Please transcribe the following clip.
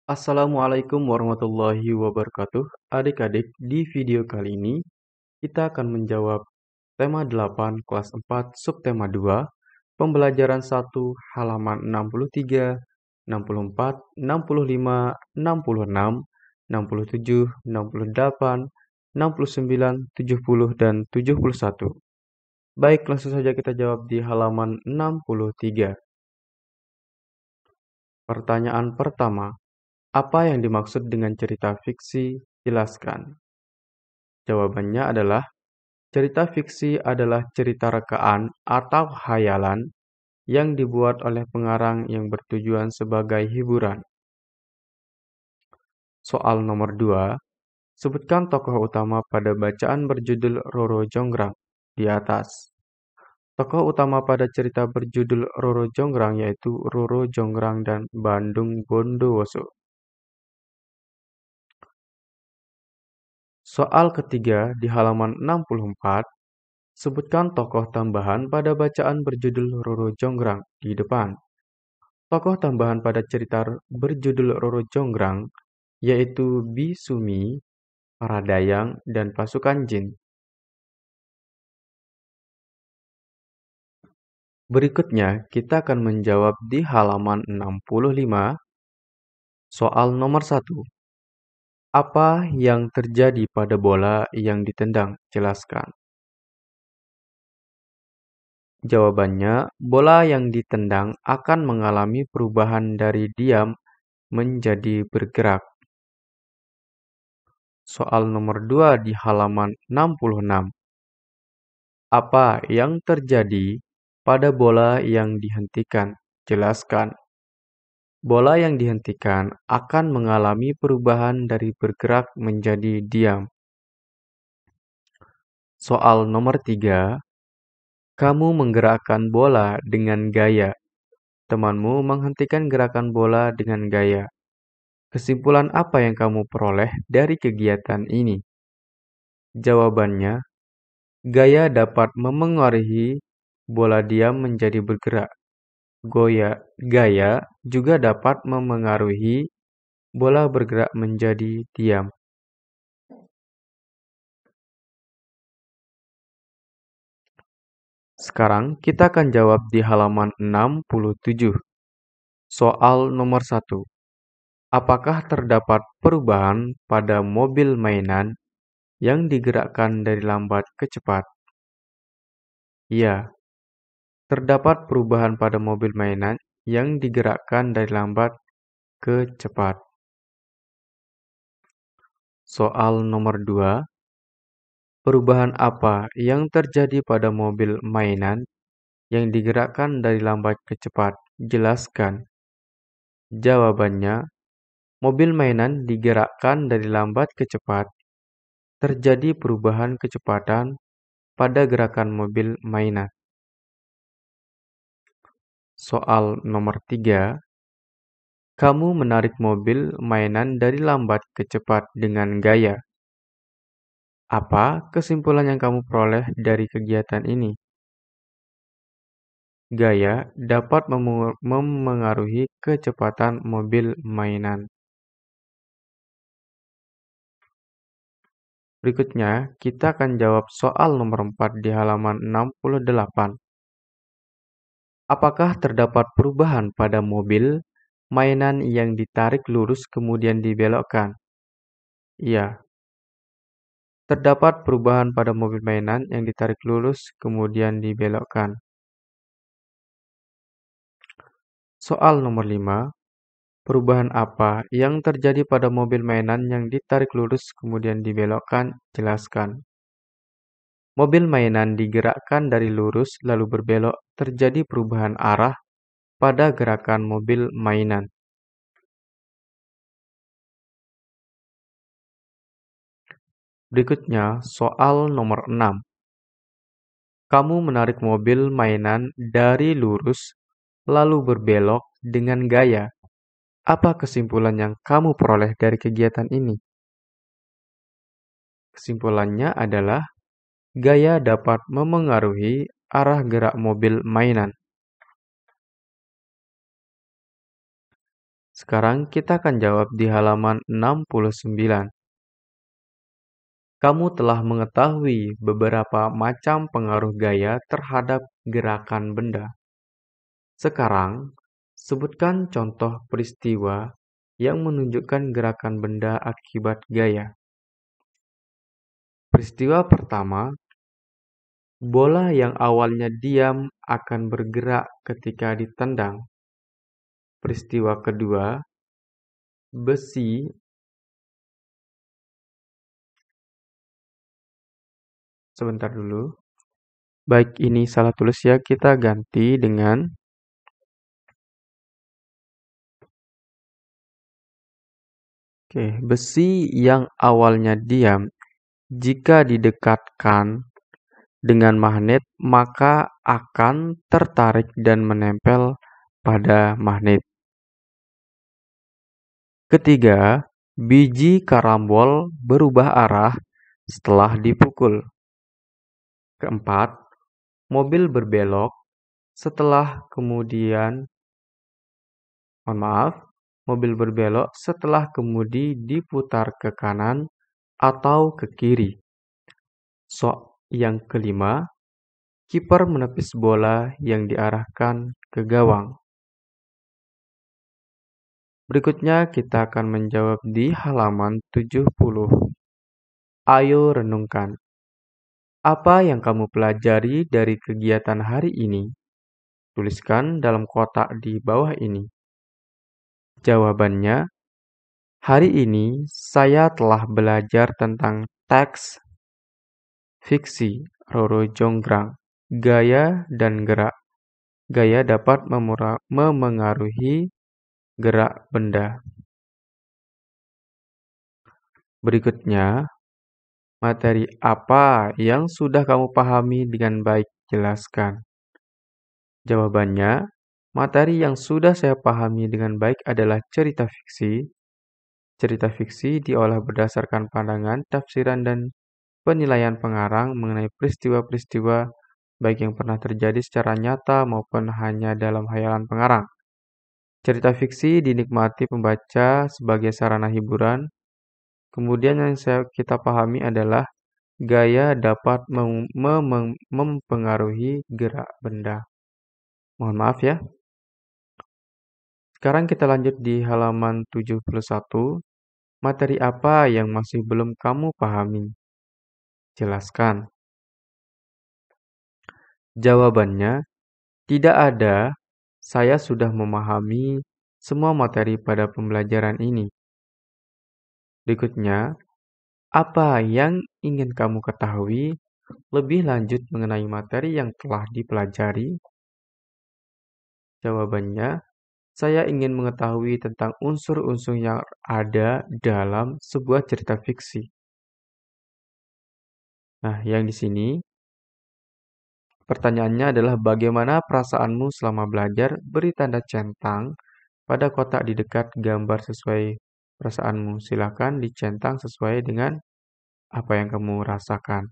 Assalamualaikum warahmatullahi wabarakatuh. Adik-adik, di video kali ini kita akan menjawab tema 8 kelas 4 subtema 2 pembelajaran 1 halaman 63, 64, 65, 66, 67, 68, 69, 70 dan 71. Baik, langsung saja kita jawab di halaman 63. Pertanyaan pertama. Apa yang dimaksud dengan cerita fiksi? Jelaskan. Jawabannya adalah, cerita fiksi adalah cerita rekaan atau khayalan yang dibuat oleh pengarang yang bertujuan sebagai hiburan. Soal nomor 2, sebutkan tokoh utama pada bacaan berjudul Roro Jonggrang di atas. Tokoh utama pada cerita berjudul Roro Jonggrang yaitu Roro Jonggrang dan Bandung Bondowoso. Soal ketiga di halaman 64, sebutkan tokoh tambahan pada bacaan berjudul Roro Jonggrang di depan. Tokoh tambahan pada cerita berjudul Roro Jonggrang yaitu Bisumi, Paradayang, dan pasukan jin. Berikutnya, kita akan menjawab di halaman 65, soal nomor 1. Apa yang terjadi pada bola yang ditendang? Jelaskan. Jawabannya, bola yang ditendang akan mengalami perubahan dari diam menjadi bergerak. Soal nomor 2 di halaman 66. Apa yang terjadi pada bola yang dihentikan? Jelaskan. Bola yang dihentikan akan mengalami perubahan dari bergerak menjadi diam. Soal nomor 3. Kamu menggerakkan bola dengan gaya. Temanmu menghentikan gerakan bola dengan gaya. Kesimpulan apa yang kamu peroleh dari kegiatan ini? Jawabannya, gaya dapat memengaruhi bola diam menjadi bergerak. Gaya juga dapat memengaruhi bola bergerak menjadi diam. Sekarang kita akan jawab di halaman 67. Soal nomor 1. Apakah terdapat perubahan pada mobil mainan yang digerakkan dari lambat ke cepat? Ya, terdapat perubahan pada mobil mainan yang digerakkan dari lambat ke cepat. Soal nomor 2. Perubahan apa yang terjadi pada mobil mainan yang digerakkan dari lambat ke cepat? Jelaskan. Jawabannya, mobil mainan digerakkan dari lambat ke cepat. Terjadi perubahan kecepatan pada gerakan mobil mainan. Soal nomor 3. Kamu menarik mobil mainan dari lambat ke cepat dengan gaya. Apa kesimpulan yang kamu peroleh dari kegiatan ini? Gaya dapat memengaruhi kecepatan mobil mainan. Berikutnya, kita akan jawab soal nomor 4 di halaman 68. Apakah terdapat perubahan pada mobil mainan yang ditarik lurus kemudian dibelokkan? Iya, terdapat perubahan pada mobil mainan yang ditarik lurus kemudian dibelokkan. Soal nomor 5. Perubahan apa yang terjadi pada mobil mainan yang ditarik lurus kemudian dibelokkan? Jelaskan. Mobil mainan digerakkan dari lurus lalu berbelok, terjadi perubahan arah pada gerakan mobil mainan. Berikutnya, soal nomor 6. Kamu menarik mobil mainan dari lurus lalu berbelok dengan gaya. Apa kesimpulan yang kamu peroleh dari kegiatan ini? Kesimpulannya adalah gaya dapat memengaruhi arah gerak mobil mainan. Sekarang kita akan jawab di halaman 69. Kamu telah mengetahui beberapa macam pengaruh gaya terhadap gerakan benda. Sekarang, sebutkan contoh peristiwa yang menunjukkan gerakan benda akibat gaya. Peristiwa pertama, bola yang awalnya diam akan bergerak ketika ditendang. Peristiwa kedua, besi sebentar dulu. Baik, ini salah tulis ya. Kita ganti dengan besi yang awalnya diam jika didekatkan dengan magnet maka akan tertarik dan menempel pada magnet. Ketiga, biji karambol berubah arah setelah dipukul. Keempat, mobil berbelok setelah kemudi diputar ke kanan atau ke kiri. Yang kelima, kiper menepis bola yang diarahkan ke gawang. Berikutnya kita akan menjawab di halaman 70. Ayo renungkan. Apa yang kamu pelajari dari kegiatan hari ini? Tuliskan dalam kotak di bawah ini. Jawabannya, hari ini saya telah belajar tentang teks, fiksi, Roro Jonggrang, gaya dan gerak. Gaya dapat memengaruhi gerak benda. Berikutnya, materi apa yang sudah kamu pahami dengan baik? Jelaskan. Jawabannya, materi yang sudah saya pahami dengan baik adalah cerita fiksi. Cerita fiksi diolah berdasarkan pandangan, tafsiran, dan penilaian pengarang mengenai peristiwa-peristiwa baik yang pernah terjadi secara nyata maupun hanya dalam hayalan pengarang. Cerita fiksi dinikmati pembaca sebagai sarana hiburan. Kemudian yang kita pahami adalah gaya dapat mempengaruhi gerak benda. Mohon maaf ya. Sekarang kita lanjut di halaman 71. Materi apa yang masih belum kamu pahami? Jelaskan. Jawabannya, tidak ada. Saya sudah memahami semua materi pada pembelajaran ini. Berikutnya, apa yang ingin kamu ketahui lebih lanjut mengenai materi yang telah dipelajari? Jawabannya, saya ingin mengetahui tentang unsur-unsur yang ada dalam sebuah cerita fiksi. Nah, yang di sini pertanyaannya adalah bagaimana perasaanmu selama belajar? Beri tanda centang pada kotak di dekat gambar sesuai perasaanmu. Silakan dicentang sesuai dengan apa yang kamu rasakan.